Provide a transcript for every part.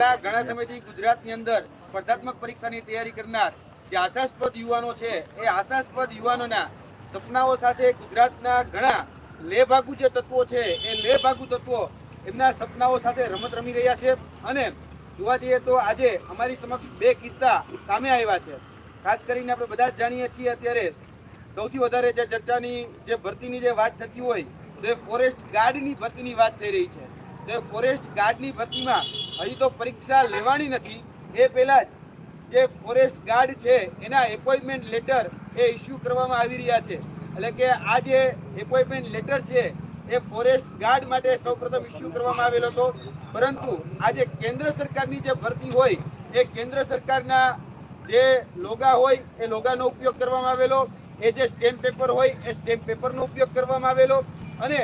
ઘણા સમયથી ગુજરાતની અંદર સ્પર્ધાત્મક પરીક્ષાની તૈયારી કરનાર જે આશાસ્પદ યુવાનો છે એ આશાસ્પદ યુવાનોના સપનાઓ સાથે ગુજરાતના ઘણા લેભાગુ જે તત્વો છે એ લેભાગુ તત્વો એમના સપનાઓ સાથે રમત રમી રહ્યા છે અને જોવા જઈએ તો આજે અમારી સમક્ષ બે કિસ્સા સામે આવ્યા છે। ખાસ કરીને આપણે બધા જ જાણીએ છીએ અત્યારે સૌથી વધારે જે ચર્ચાની જે ભરતીની જે વાત થતી હોય તો એ ફોરેસ્ટ ગાર્ડની ભરતીની વાત થઈ રહી છે। તો ફોરેસ્ટ ગાર્ડની ભરતીમાં હજી તો પરીક્ષા લેવાની નથી, એ પહેલા જ જે ફોરેસ્ટ ગાર્ડ છે એના એપોઇન્ટમેન્ટ લેટર એ ઇસ્યુ કરવામાં આવી રહ્યા છે। એટલે કે આ જે એપોઇન્ટમેન્ટ લેટર છે એ ફોરેસ્ટ ગાર્ડ માટે સૌપ્રથમ ઇસ્યુ કરવામાં આવેલો હતો, પરંતુ આજે કેન્દ્ર સરકારની જે ભરતી હોય એ કેન્દ્ર સરકારના જે લોગા હોય એ લોગાનો ઉપયોગ કરવામાં આવેલો, એ જે સ્ટેમ્પ પેપર હોય એ સ્ટેમ્પ પેપરનો ઉપયોગ કરવામાં આવેલો અને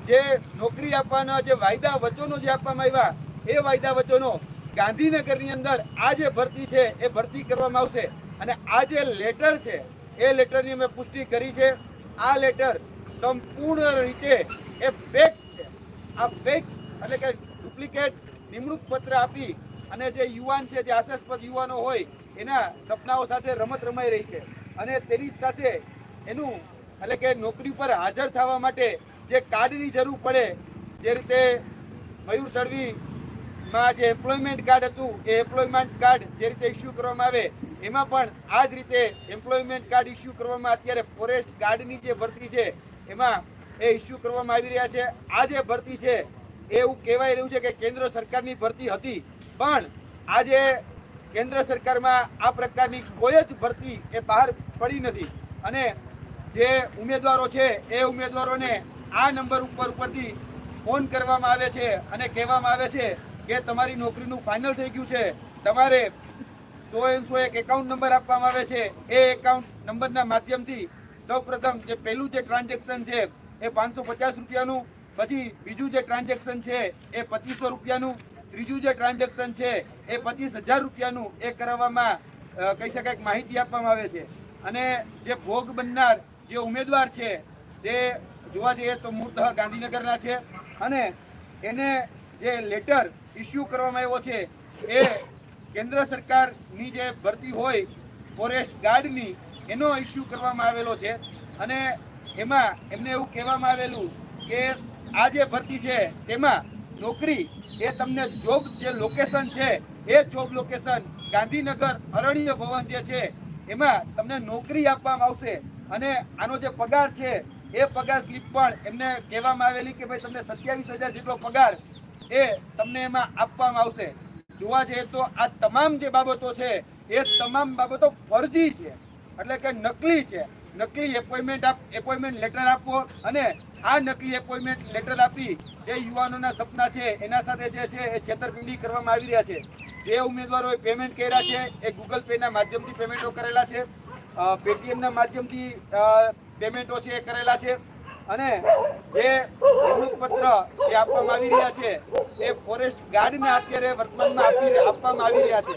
જે નોકરી આપવાના જે વાયદા વચનો જે આપવામાં આવ્યા એ વાયદા વચનો ગાંધીનગરની અંદર આ જે ભરતી છે એ ભરતી કરવામાં આવશે। અને આ જે લેટર છે એ લેટરની અમે પુષ્ટિ કરી છે। આ લેટર સંપૂર્ણ રીતે એ ફેક છે। આ ફેક એટલે કે ડુપ્લિકેટ નિમણૂક પત્ર આપી અને જે યુવાન છે, જે આશાસ્પદ યુવાનો હોય એના સપનાઓ સાથે રમત રમાઈ રહી છે અને તેની સાથે એનું એટલે કે નોકરી પર હાજર થવા માટે જે કાર્ડની જરૂર પડે, જે રીતે મયુર તડવીમાં જે એમ્પ્લોયમેન્ટ કાર્ડ હતું એ એમ્પ્લોયમેન્ટ કાર્ડ જે રીતે ઇસ્યુ કરવામાં આવે એમાં પણ આ જ રીતે એમ્પ્લોયમેન્ટ કાર્ડ ઇસ્યુ કરવામાં અત્યારે ફોરેસ્ટ ગાર્ડની જે ભરતી છે એમાં એ ઇસ્યુ કરવામાં આવી રહ્યા છે। આ જે ભરતી છે એવું કહેવાય રહ્યું છે કે કેન્દ્ર સરકારની ભરતી હતી, પણ આજે કેન્દ્ર સરકારમાં આ પ્રકારની કોઈ જ ભરતી એ બહાર પડી નથી અને જે ઉમેદવારો છે એ ઉમેદવારોને આ નંબર ઉપરથી ફોન કરવામાં આવે છે અને કહેવામાં આવે છે કે તમારી નોકરીનું ફાઇનલ થઈ ગયું છે, તમારે 100 એક એકાઉન્ટ નંબર આપવામાં આવે છે, એ એકાઉન્ટ નંબરના માધ્યમથી સૌપ્રથમ જે પહેલું જે ટ્રાન્ઝેક્શન છે એ 550 રૂપિયાનું, પછી બીજું જે ટ્રાન્ઝેક્શન છે એ 2500 રૂપિયાનું, ત્રીજું જે ટ્રાન્ઝેક્શન છે એ 25,000 રૂપિયાનું એ કરાવવામાં કહી શકાય માહિતી આપવામાં આવે છે। અને જે ભોગ બનનાર જે ઉમેદવાર છે તે જોવા જઈએ તો મૂળતઃ ગાંધીનગરના છે અને એને જે લેટર ઇસ્યુ કરવામાં આવ્યો છે એ કેન્દ્ર સરકારની જે ભરતી હોય ફોરેસ્ટ ગાર્ડની એનો ઇસ્યુ કરવામાં આવેલો છે અને એમાં એમને એવું કહેવામાં આવેલું કે આ જે ભરતી છે તેમાં નોકરી એ તમને જોબ જે લોકેશન છે એ જોબ લોકેશન ગાંધીનગર અરણ્ય ભવન જે છે એમાં તમને નોકરી આપવામાં આવશે અને આનો જે પગાર છે એ પગાર સ્લીપ પણ એમને કહેવામાં આવેલી કે ભાઈ તમને 27,000 જેટલો પગાર એ તમને એમાં આપવામાં આવશે। જોવા જઈએ તો આ તમામ જે બાબતો છે એ તમામ બાબતો ફરજી છે, એટલે કે નકલી છે। નકલી એપોઇન્ટમેન્ટ લેટર આપવો અને આ નકલી એપોઇન્ટમેન્ટ લેટર આપી જે યુવાનોના સપના છે એના સાથે જે છે એ છેતરપિંડી કરવામાં આવી રહ્યા છે। જે ઉમેદવારોએ પેમેન્ટ કર્યા છે એ ગૂગલ પેના માધ્યમથી પેમેન્ટો કરેલા છે, પેટીએમના માધ્યમથી પેમેન્ટો છે એ કરેલા છે અને જે નિમણૂક પત્ર જે આપવામાં આવી રહ્યા છે એ ફોરેસ્ટ ગાર્ડને અત્યારે વર્તમાનમાં આપવામાં આવી રહ્યા છે।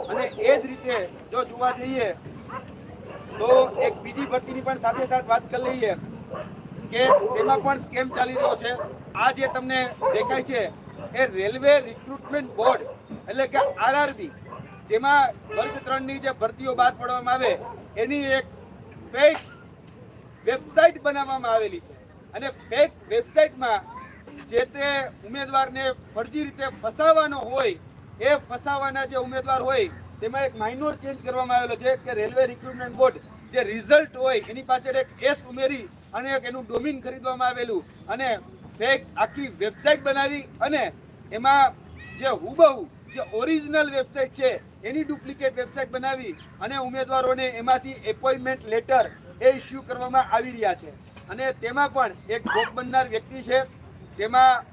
અને એ જ રીતે જો જોવા જઈએ તો એક બીજી ભરતીની પણ સાથે સાથે વાત કરી લઈએ કે તેમાં પણ સ્કેમ ચાલી રહ્યો છે। આ જે તમને દેખાય છે એ રેલવે રિક્રુટમેન્ટ બોર્ડ એટલે કે RRB, જેમાં વર્ગ 3 ની જે ભરતીઓ બહાર પાડવામાં આવે એની એક ફેક વેબસાઇટ બનાવવામાં આવેલી છે અને ફેક વેબસાઇટમાં જે તે ઉમેદવારને ફરજી રીતે ફસાવવાનો હોય એ ફસાવાના જે ઉમેદવાર હોય તેમાં એક માઇનોર ચેન્જ કરવામાં આવેલો છે કે રેલવે રિક્રુટમેન્ટ બોર્ડ જે રિઝલ્ટ હોય એની પાછળ એક એસ ઉમેરી અને એક એનું ડોમેન ખરીદવામાં આવેલું અને ફેક આખી વેબસાઇટ બનાવી અને એમાં જે હુબહુ જે ઓરિજિનલ વેબસાઇટ છે એની ડુપ્લિકેટ વેબસાઇટ બનાવી અને ઉમેદવારોને એમાંથી એપોઇન્ટમેન્ટ લેટર એ ઇસ્યુ કરવામાં આવી રહ્યા છે। અને તેમાં પણ એક ભોગ બનનાર વ્યક્તિ છે જેમાં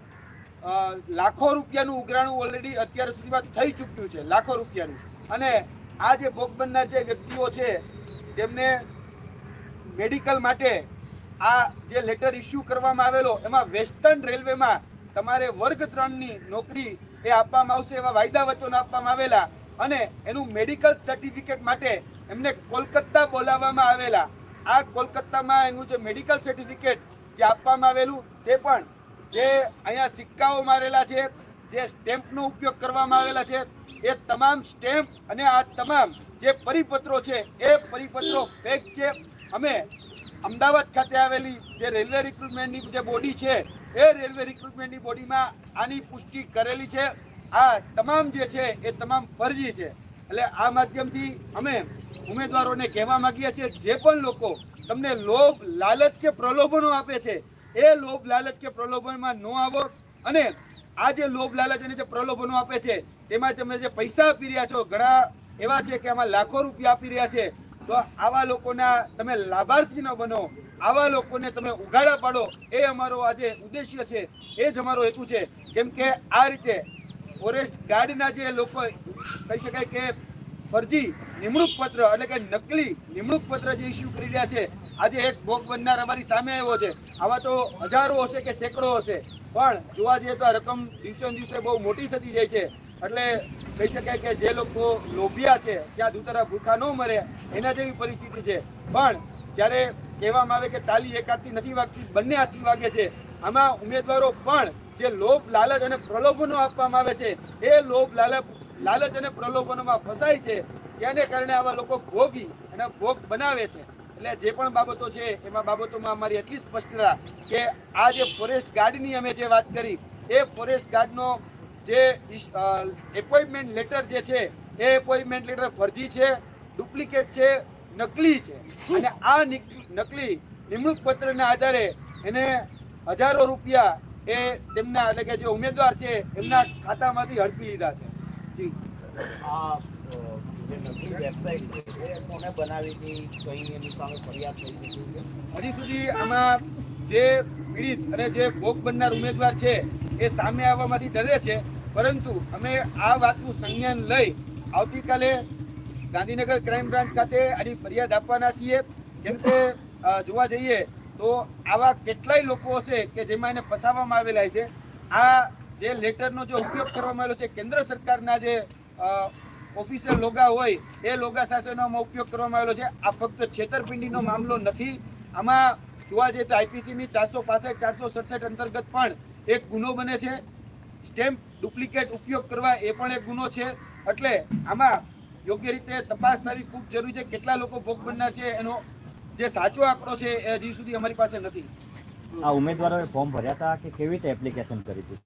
લાખો રૂપિયાનું ઉઘરાણું ઓલરેડી અત્યાર સુધીમાં થઈ ચૂક્યું છે, લાખો રૂપિયાનું। અને આ જે ભોગ બનનાર જે વ્યક્તિઓ છે તેમને મેડિકલ માટે આ જે લેટર ઇસ્યુ કરવામાં આવેલો એમાં વેસ્ટર્ન રેલવેમાં તમારે વર્ગ 3 ની નોકરી એ આપવામાં આવશે એવા વાયદા વચનો આપવામાં આવેલા અને એનું મેડિકલ સર્ટિફિકેટ માટે એમને કોલકાતા બોલાવવામાં આવેલા। આ કોલકાતામાં એનું જે મેડિકલ સર્ટિફિકેટ જે આપવામાં આવેલું તે પણ જે અહીંયા સિક્કાઓ મારેલા છે જે સ્ટેમ્પનો ઉપયોગ કરવામાં આવેલા છે એ તમામ સ્ટેમ્પ અને આ તમામ જે પરિપત્રો છે એ પરિપત્રો ફેક છે. અમે અમદાવાદ ખાતે આવેલી જે રેલવે રિક્રુટમેન્ટની જે બોડી છે એ રેલવે રિક્રુટમેન્ટની બોડીમાં આની પુષ્ટિ કરેલી છે. આ તમામ જે છે એ તમામ ફરજી છે. એટલે આ માધ્યમથી અમે ઉમેદવારોને કહેવા માંગીએ છીએ, જે પણ લોકો તમને લોભ લાલચ કે પ્રલોભનો આપે છે એ લોભ લાલચ કે પ્રલોભનમાં ન આવો. અને આ જે લોભ લાલચ અને જે પ્રલોભનો આપે છે તેમાં તમે જે પૈસા આપી રહ્યા છો, ઘણા એવા છે કે આમાં લાખો રૂપિયા આપી રહ્યા છે, તો આવા લોકોના તમે લાભાર્થી ન બનો, આવા લોકોને તમે ઉઘાડા પાડો, એ અમારો આજે ઉદ્દેશ્ય છે, એ જ અમારો હેતુ છે. કેમ કે આ રીતે ફોરેસ્ટ ગાર્ડના જે લોકો કહી શકાય કે ફરજી નિમણૂક પત્ર એટલે કે નકલી નિમણૂક પત્ર જે ઇસ્યુ કરી રહ્યા છે, આજે એક ભોગ બનનાર અમારી સામે આવ્યો છે. આવા તો હજારો હશે કે સેંકડો હશે, પણ જોવા જઈએ તો આ રકમ દિવસે ને દિવસે બહુ મોટી થતી જાય છે. એટલે કહી શકાય કે જે લોકો લોભિયા છે ત્યાં દૂતરા ભૂખા ન મરે, એના જેવી પરિસ્થિતિ છે. પણ જ્યારે કહેવામાં આવે કે તાલી એક હાથથી નથી વાગતી, બંને હાથથી વાગે છે. આમાં ઉમેદવારો પણ જે લોભ લાલચ અને પ્રલોભનો આપવામાં આવે છે એ લોભ લાલચ અને પ્રલોભનોમાં ફસાય છે. તેને કારણે આવા લોકો ભોગી અને ભોગ બનાવે છે. એટલે જે પણ બાબતો છે એમાં બાબતોમાં અમારી એટલી સ્પષ્ટતા કે આ જે ફોરેસ્ટ ગાર્ડની અમે જે વાત કરી એ ફોરેસ્ટ ગાર્ડનો જે એપોઇન્ટમેન્ટ લેટર જે છે એ એપોઇન્ટમેન્ટ લેટર ફરજી છે, ડુપ્લિકેટ છે, નકલી છે. અને આ નકલી નિમણૂક પત્રના આધારે એને હજારો રૂપિયા એ તેમના એટલે કે જે ઉમેદવાર છે એમના ખાતામાંથી હડપી લીધા છે. જી આ જે નકલી વેબસાઇટ છે એ કોને બનાવી હતી, કઈ એની સામે ફરિયાદ થઈ હતી? હજી સુધી આમાં જે પીડિત અને જે ભોગ બનનાર ઉમેદવાર છે એ સામે આવવામાંથી ડરે છે. પરંતુ અમે આ વાતનું સંજ્ઞાન લઈ આવતીકાલે ગાંધીનગર ક્રાઇમ બ્રાન્ચ ખાતે આની ફરિયાદ આપવાના છીએ. કેમ કે જોવા જઈએ તો આવા કેટલાય લોકો હશે કે જેમાં એને ફસાવવામાં આવેલા છે. આ જે લેટરનો જે ઉપયોગ કરવામાં આવેલો છે, કેન્દ્ર સરકારના જે ઓફિશિયલ લોગા હોય એ લોગા સાથેનો ઉપયોગ કરવામાં આવેલો છે. આ ફક્ત છેતરપિંડીનો મામલો નથી. આમાં જોવા જઈએ તો આઈપીસીની 465 467 અંતર્ગત પણ એક ગુનો બને છે. સ્ટેમ્પ ડુપ્લિકેટ ઉપયોગ કરવા એ પણ એક ગુનો છે. એટલે આમાં યોગ્ય રીતે તપાસ થવી ખૂબ જરૂરી છે. કેટલા લોકો ભોગ બનનાર છે એનો જે સાચો આંકડો છે એ હજી સુધી અમારી પાસે નથી. આ ઉમેદવારોએ ફોર્મ ભર્યા હતા કે કેવી રીતે એપ્લિકેશન કરી હતી?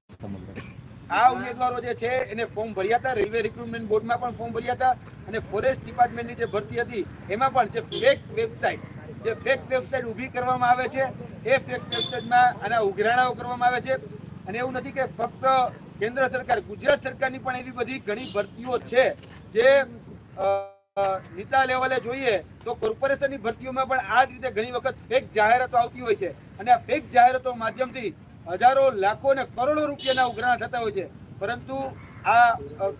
આ ઉમેદવારો જે છે એને ફોર્મ ભર્યા હતા, રેલવે રિક્રુટમેન્ટ બોર્ડમાં પણ ફોર્મ ભર્યા હતા, અને ફોરેસ્ટ ડિપાર્ટમેન્ટની જે ભરતી હતી એમાં પણ જે ફેક વેબસાઇટ ઊભી કરવામાં આવે છે એ ફેક વેબસાઇટમાં આના ઉઘરાણાઓ કરવામાં આવે છે. અને એવું નથી કે ફક્ત કેન્દ્ર સરકાર, ગુજરાત સરકારની પણ એવી બધી ઘણી ભરતીઓ છે જે નીચા લેવલે જોઈએ તો કોર્પોરેશનની ભરતીઓમાં પણ આ જ રીતે ઘણી વખત ફેક જાહેરાતો આવતી હોય છે. અને આ ફેક જાહેરાતો માધ્યમથી હજારો લાખો અને કરોડો રૂપિયાના ઉઘરાણા થતા હોય છે. પરંતુ આ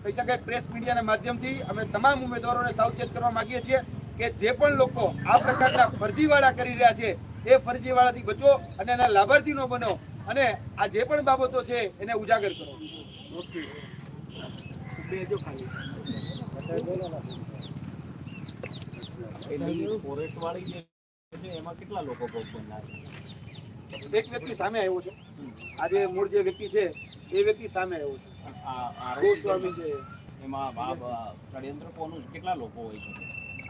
કહી શકાય પ્રેસ મીડિયાના માધ્યમથી અમે તમામ ઉમેદવારોને સાવચેત કરવા માંગીએ છીએ કે જે પણ લોકો આ પ્રકારના ફરજીવાળા કરી રહ્યા છે એ ફરજીવાળાથી બચો અને એના લાભાર્થી ન બનો, અને આ જે પણ બાબતો છે એને ઉજાગર કરો. ફોરેસ્ટ વાળી જે છે એમાં કેટલા લોકો ભોગ બનનાર? એક વ્યક્તિ સામે આવ્યો છે. આજે મૂળ જે વ્યક્તિ છે એ વ્યક્તિ સામે આવ્યો છે. ગોસ્વામી છે. એમાં ષડયંત્ર કોનું, કેટલા લોકો હોય છે?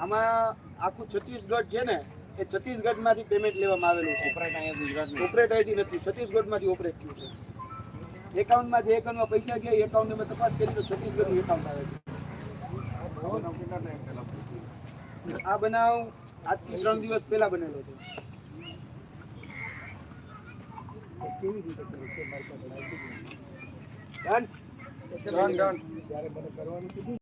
આમાં આખું છત્તીસગઢ છે ને એ છત્તીસગઢમાંથી પેમેન્ટ લેવામાં આવેલું છે. ઓપરેટ અહીંયા ગુજરાતમાં ઓપરેટ અહીંથી નથી, છત્તીસગઢમાંથી ઓપરેટ થયું છે. એકાઉન્ટમાં જે એકાઉન્ટમાં પૈસા ગયા એકાઉન્ટની મેં તપાસ કરી તો છત્તીસગઢનું એકાઉન્ટ આવે છે. આ બનાવ આજથી 3 દિવસ પહેલા બનેલો છે. કેવી રીતે ડન